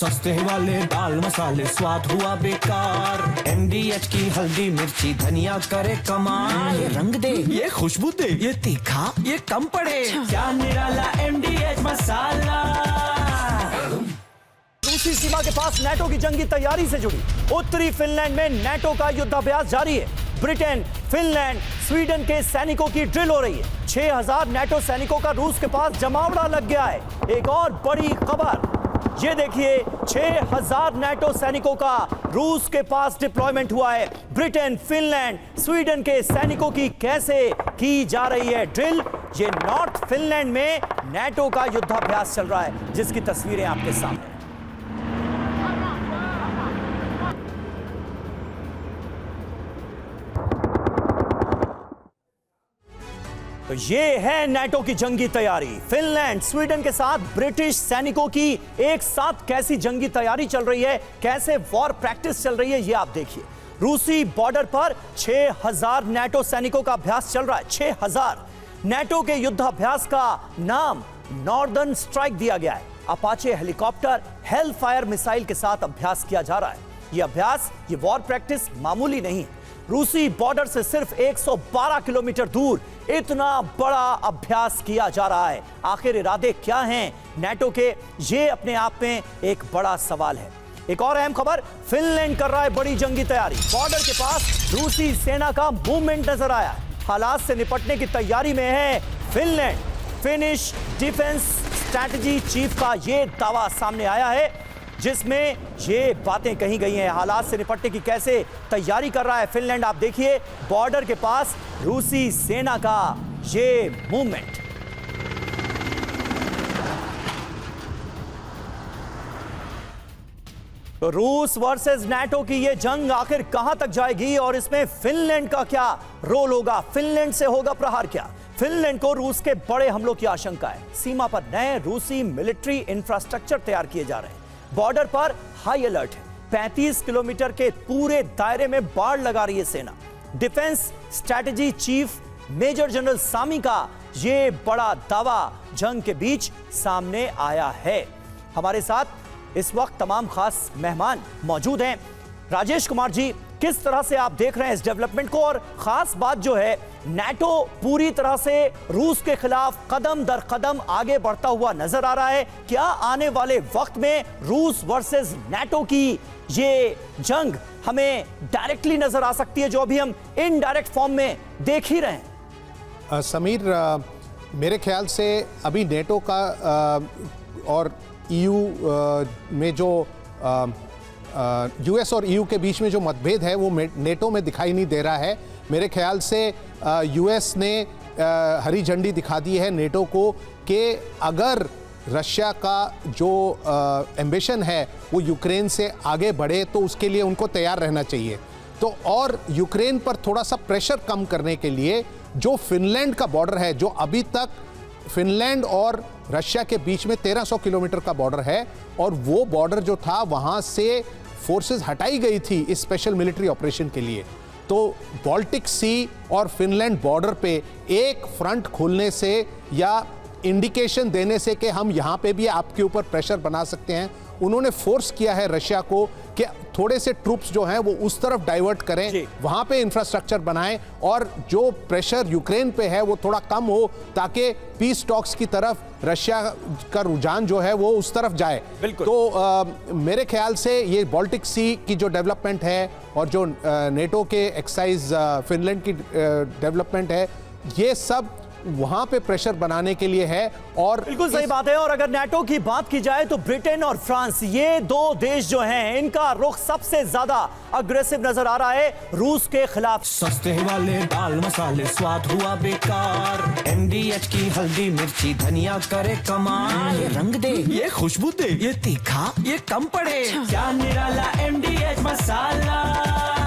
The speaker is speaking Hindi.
सस्ते वाले दाल मसाले स्वाद हुआ बेकार। MDH की हल्दी मिर्ची धनिया करे कमाल। ये रंग दे, ये खुशबू दे, ये तीखा, ये कम पड़े। क्या निराला MDH मसाला। रूसी सीमा के पास नाटो की जंगी तैयारी से जुड़ी उत्तरी फिनलैंड में नाटो का युद्धाभ्यास जारी है। ब्रिटेन, फिनलैंड, स्वीडन के सैनिकों की ड्रिल हो रही है। 6000 नाटो सैनिकों का रूस के पास जमावड़ा लग गया है। एक और बड़ी खबर, ये देखिए 6000 नाटो सैनिकों का रूस के पास डिप्लॉयमेंट हुआ है। ब्रिटेन, फिनलैंड, स्वीडन के सैनिकों की कैसे की जा रही है ड्रिल। ये नॉर्थ फिनलैंड में नाटो का युद्धाभ्यास चल रहा है, जिसकी तस्वीरें आपके सामने। तो ये है नाटो की जंगी तैयारी। फिनलैंड, स्वीडन के साथ ब्रिटिश सैनिकों की एक साथ कैसी जंगी तैयारी चल रही है, कैसे वॉर प्रैक्टिस चल रही है, ये आप देखिए। रूसी बॉर्डर पर 6000 नाटो सैनिकों का अभ्यास चल रहा है। 6000। नाटो के युद्धाभ्यास का नाम नॉर्दर्न स्ट्राइक दिया गया है। Apache helicopter, hello fire missile के साथ अभ्यास किया जा रहा है। यह अभ्यास, ये वॉर प्रैक्टिस मामूली नहीं है। रूसी बॉर्डर से सिर्फ 112 किलोमीटर दूर इतना बड़ा अभ्यास किया जा रहा है। आखिर इरादे क्या हैं नाटो के, ये अपने आप में एक बड़ा सवाल है। एक और अहम खबर, फिनलैंड कर रहा है बड़ी जंगी तैयारी। बॉर्डर के पास रूसी सेना का मूवमेंट नजर आया है। हालात से निपटने की तैयारी में है Finland. Finish defence strategy chief का यह दावा सामने आया है, जिसमें ये बातें कही गई हैं। हालात से निपटने की कैसे तैयारी कर रहा है फिनलैंड, आप देखिए। बॉर्डर के पास रूसी सेना का ये मूवमेंट। तो रूस वर्सेस नाटो की ये जंग आखिर कहां तक जाएगी और इसमें फिनलैंड का क्या रोल होगा? फिनलैंड से होगा प्रहार क्या? फिनलैंड को रूस के बड़े हमलों की आशंका है। सीमा पर नए रूसी मिलिट्री इंफ्रास्ट्रक्चर तैयार किए जा रहे हैं। बॉर्डर पर हाई अलर्ट है। 35 किलोमीटर के पूरे दायरे में बाड़ लगा रही है सेना। Defence strategy chief major general सामी का यह बड़ा दावा जंग के बीच सामने आया है। हमारे साथ इस वक्त तमाम खास मेहमान मौजूद हैं। राजेश कुमार जी, किस तरह से आप देख रहे हैं इस डेवलपमेंट को? और खास बात जो है, नाटो पूरी तरह से रूस के खिलाफ कदम दर कदम आगे बढ़ता हुआ नजर आ रहा है। क्या आने वाले वक्त में रूस वर्सेस नाटो की ये जंग हमें डायरेक्टली नजर आ सकती है, जो अभी हम इनडायरेक्ट फॉर्म में देख ही रहे हैं? समीर, मेरे ख्याल से अभी नेटो का और EU में जो US और EU के बीच में जो मतभेद है वो नेटो में दिखाई नहीं दे रहा है। मेरे ख्याल से US ने हरी झंडी दिखा दी है नेटो को कि अगर रशिया का जो एम्बिशन है वो यूक्रेन से आगे बढ़े तो उसके लिए उनको तैयार रहना चाहिए। तो और यूक्रेन पर थोड़ा सा प्रेशर कम करने के लिए जो फिनलैंड का बॉर्डर है, जो अभी तक फिनलैंड और रशिया के बीच में 1300 किलोमीटर का बॉर्डर है, और वो बॉर्डर जो था वहाँ से फोर्सेस हटाई गई थी इस स्पेशल मिलिट्री ऑपरेशन के लिए। तो बाल्टिक सी और फिनलैंड बॉर्डर पे एक फ्रंट खोलने से या इंडिकेशन देने से कि हम यहाँ पे भी आपके ऊपर प्रेशर बना सकते हैं, उन्होंने फोर्स किया है रशिया को कि थोड़े से ट्रूप्स जो हैं वो उस तरफ डाइवर्ट करें, वहाँ पे इंफ्रास्ट्रक्चर बनाएं और जो प्रेशर यूक्रेन पे है वो थोड़ा कम हो, ताकि पीस टॉक्स की तरफ रशिया का रुझान जो है वो उस तरफ जाए। तो मेरे ख्याल से ये बाल्टिक सी की जो डेवलपमेंट है और जो नेटो के एक्सरसाइज फिनलैंड की डेवलपमेंट है, ये सब वहां पे प्रेशर बनाने के लिए है। और बिल्कुल सही बात है। और अगर नाटो की बात की जाए तो ब्रिटेन और फ्रांस, ये दो देश जो हैं, इनका रुख सबसे ज्यादा अग्रेसिव नजर आ रहा है रूस के खिलाफ। सस्ते वाले दाल मसाले स्वाद हुआ बेकार। MDH की हल्दी मिर्ची धनिया करे कमाल। ये रंग दे, ये खुशबू दे, ये तीखा, ये कम पड़े। क्या निराला MDH मसाला।